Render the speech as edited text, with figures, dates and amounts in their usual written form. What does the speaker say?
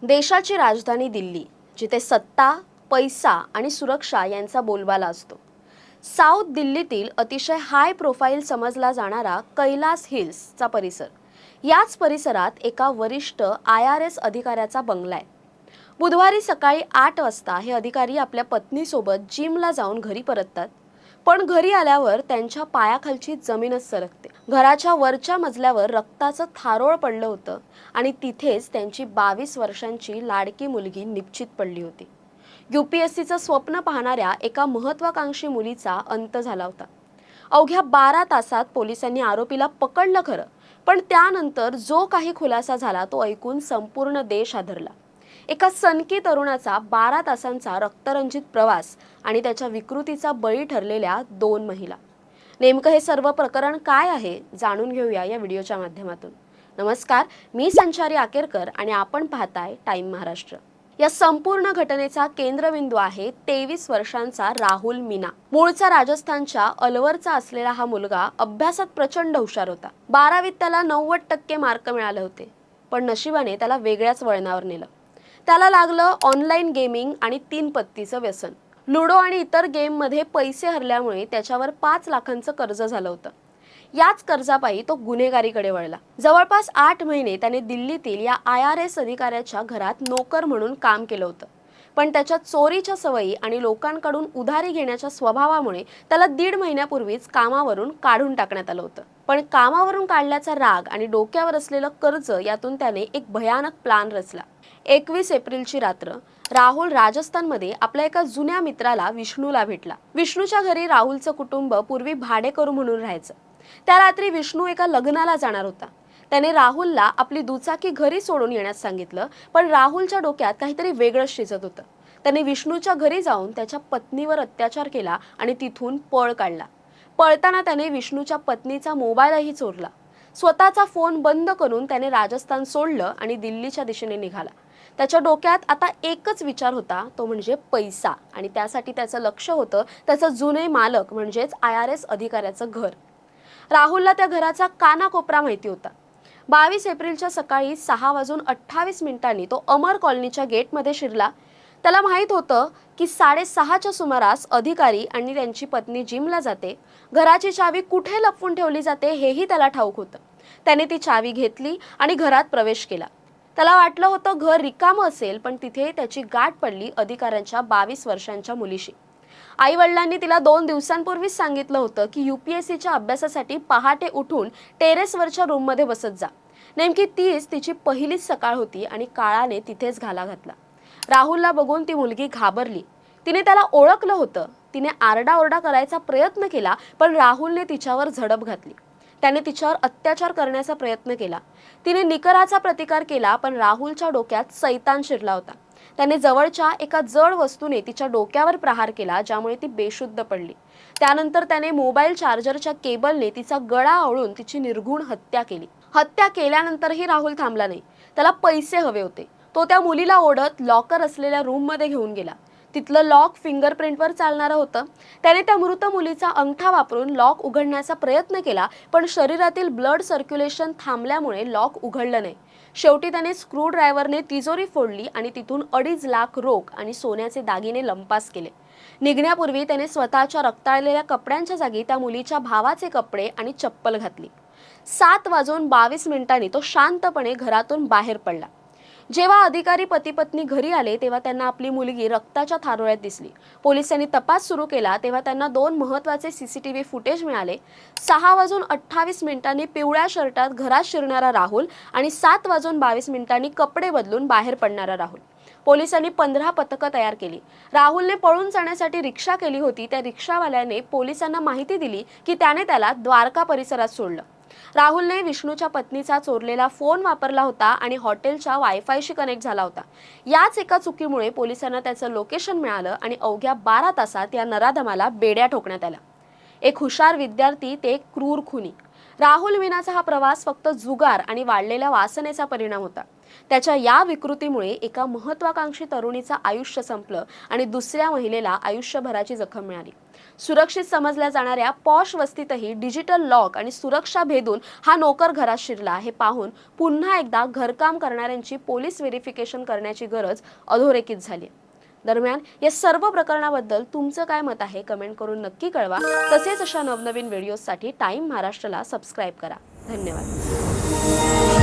देशाची राजधानी दिल्ली, जिथे सत्ता, पैसा आणि सुरक्षा यांचा बोलबाला असतो. साऊथ दिल्लीतील अतिशय हाय प्रोफाईल समजला जाणारा कैलास हिल्सचा परिसर. याच परिसरात एका वरिष्ठ IRS अधिकाऱ्याचा बंगला आहे. बुधवारी सकाळी 8 वाजता हे अधिकारी आपल्या पत्नीसोबत जिमला जाऊन घरी परततात. पण घरी आल्यावर त्यांच्या पायाखालची जमीनच सरकते. घराच्या वरच्या मजल्यावर रक्ताचं थारोळ पडलं होतं आणि तिथेच त्यांची 22 वर्षांची लाडकी मुलगी निपचित पडली होती. UPSCचं स्वप्न पाहणाऱ्या एका महत्त्वाकांक्षी मुलीचा अंत झाला होता. अवघ्या 12 तासात पोलिसांनी आरोपीला पकडलं खरं, पण त्यानंतर जो काही खुलासा झाला तो ऐकून संपूर्ण देश हादरला. एका सनकी तरुणाचा 12 तासांचा रक्तरंजित प्रवास आणि त्याच्या विकृतीचा बळी ठरलेल्या 2 महिला. नेमकं हे सर्व प्रकरण काय आहे जाणून घेऊया या व्हिडिओच्या माध्यमातून. नमस्कार, मी संचारी आकेरकर आणि आपण पाहताय टाइम महाराष्ट्र. या संपूर्ण घटनेचा केंद्रबिंदू आहे 23 वर्षांचा राहुल मीना. मूळचा राजस्थानच्या अलवरचा असलेला हा मुलगा अभ्यासात प्रचंड हुशार होता. 12वीत त्याला 90% मार्क मिळाले होते, पण नशिबाने त्याला वेगळ्याच वळणावर नेलं. त्याला लागलं ऑनलाईन गेमिंग आणि 3 पत्तीचं व्यसन. लुडो आणि इतर गेममध्ये पैसे हरल्यामुळे त्याच्यावर 5 लाखांचं कर्ज झालं होतं. याच कर्जापायी तो गुन्हेगारीकडे वळला. जवळपास 8 महिने त्याने दिल्लीतील या IRS अधिकाऱ्याच्या घरात नोकर म्हणून काम केलं होतं. पण त्याच्या चोरीच्या सवयी आणि लोकांकडून उधारी घेण्याच्या स्वभावामुळे त्याला 1.5 महिन्यापूर्वीच कामावरून काढून टाकण्यात आलं होतं. पण कामावरून काढल्याचा राग आणि डोक्यावर असलेलं कर्ज यातून त्याने एक भयानक प्लान रचला. 21 एप्रिलची रात्र राहुल राजस्थानमध्ये आपल्या एका जुन्या मित्राला विष्णूला भेटला. विष्णूच्या घरी राहुलचं कुटुंब पूर्वी भाडेकरू म्हणून राहायचं. त्या रात्री विष्णू एका लग्नाला जाणार होता. त्याने राहुलला आपली दुचाकी घरी सोडून येण्यास सांगितलं, पण राहुलच्या डोक्यात काहीतरी वेगळंच शिजत होतं. त्याने विष्णूच्या घरी जाऊन त्याच्या पत्नीवर अत्याचार केला आणि तिथून पळ काढला. पळताना त्याने विष्णूच्या पत्नीचा मोबाईलही चोरला. स्वतःचा फोन बंद करून त्याने राजस्थान सोडलं आणि दिल्लीच्या दिशेने निघाला. त्याच्या डोक्यात आता एकच विचार होता, तो म्हणजे पैसा, आणि त्यासाठी त्याचं लक्ष होतं त्याचं जुने मालक म्हणजेच IRS अधिकाऱ्याचं घर. राहुलला त्या घराचा कानाकोपरा माहिती होता. 22 एप्रिलच्या सकाळी 6:28 तो अमर कॉलनीच्या गेटमध्ये शिरला. त्याला माहीत होतं की 6:30च्या सुमारास अधिकारी आणि त्यांची पत्नी जिमला जाते. घराची चावी कुठे लपवून ठेवली जाते हेही त्याला ठाऊक होतं. त्याने ती चावी घेतली आणि घरात प्रवेश केला. त्याला वाटलं होतं घर रिकामं असेल, पण तिथे त्याची गाठ पडली अधिकाऱ्यांच्या 22 वर्षांच्या मुलीशी. आई वडिलांनी तिला 2 दिवसांपूर्वीच सांगितलं होतं की UPSCच्या अभ्यासासाठी पहाटे उठून टेरेसवरच्या रूममध्ये बसत जा. नेमकी तीच तिची पहिलीच सकाळ होती आणि काळाने तिथेच घाला घातला. राहुलला बघून ती मुलगी घाबरली. तिने त्याला ओळखलं होतं. तिने आरडाओरडा करायचा प्रयत्न केला, पण राहुलने तिच्यावर झडप घातली. त्याने तिच्यावर अत्याचार करण्याचा प्रयत्न केला. तिने निकराचा प्रतिकार केला, पण राहुलच्या डोक्यात सैतान शिरला होता. त्याने जवळच्या एका जड वस्तूने तिच्या डोक्यावर प्रहार केला, ज्यामुळे ती बेशुद्ध पडली. त्यानंतर त्याने मोबाईल चार्जरच्या केबलने तिचा गळा आवळून तिची निर्घृण हत्या केली. हत्या केल्यानंतरही राहुल थांबला नाही. त्याला पैसे हवे होते. तो त्या मुलीला ओढत लॉकर असलेल्या रूममध्ये घेऊन गेला. तिथलं लॉक फिंगरप्रिंटवर चालणारं होतं. त्याने त्या मृत मुलीचा अंगठा वापरून लॉक उघडण्याचा प्रयत्न केला, पण शरीरातील ब्लड सर्क्युलेशन थांबल्यामुळे लॉक उघडलं नाही. शेवटी त्याने स्क्रू ड्रायव्हरने तिजोरी फोडली आणि तिथून 2.5 लाख रोख आणि सोन्याचे दागिने लंपास केले. निघण्यापूर्वी त्याने स्वतःच्या रक्ताळलेल्या कपड्यांच्या जागी त्या मुलीच्या भावाचे कपडे आणि चप्पल घातली. 7:22 तो शांतपणे घरातून बाहेर पडला. जेव्हा अधिकारी पती पत्नी घरी आले तेव्हा त्यांना आपली मुलगी रक्ताच्या थारोळ्यात दिसली. पोलिसांनी तपास सुरू केला तेव्हा त्यांना 2 महत्त्वाचे CCTV फुटेज मिळाले. 6:28 पिवळ्या शर्टात घरात शिरणारा राहुल आणि 7:22 कपडे बदलून बाहेर पडणारा राहुल. पोलिसांनी 15 पथकं तयार केली. राहुलने पळून जाण्यासाठी रिक्षा केली होती. त्या रिक्षावाल्याने पोलिसांना माहिती दिली की त्याने त्याला द्वारका परिसरात सोडलं. राहुलने विष्णूच्या पत्नीचा चोरलेला फोन वापरला होता आणि हॉटेलच्या वायफायशी कनेक्ट झाला होता. याच एका चुकीमुळे पोलिसांना त्याचं लोकेशन मिळालं आणि अवघ्या 12 तासात या नराधमाला बेड्या ठोकण्यात आल्या. एक हुशार विद्यार्थी ते एक क्रूर खुनी. राहुल मीनाचा हा प्रवास फक्त जुगार आणि वाढलेल्या वासनेचा परिणाम होता. त्याच्या या विकृतीमुळे एका महत्वाकांक्षी तरुणीचं आयुष्य संपलं आणि दुसऱ्या महिलेला आयुष्यभराची जखम मिळाली. सुरक्षित समजल्या जाणाऱ्या पॉश वस्तीतही डिजिटल लॉक आणि सुरक्षा भेदून हा नोकर घरात शिरला हे पाहून पुन्हा एकदा घरकाम करणाऱ्यांची पोलीस व्हेरिफिकेशन करण्याची गरज अधोरेखित झाली. दरम्यान या सर्व प्रकरणाबद्दल तुमचं काय मत आहे कमेंट करून नक्की कळवा. तसेच अशा नवनवीन व्हिडिओसाठी टाइम महाराष्ट्राला सबस्क्राईब करा. धन्यवाद.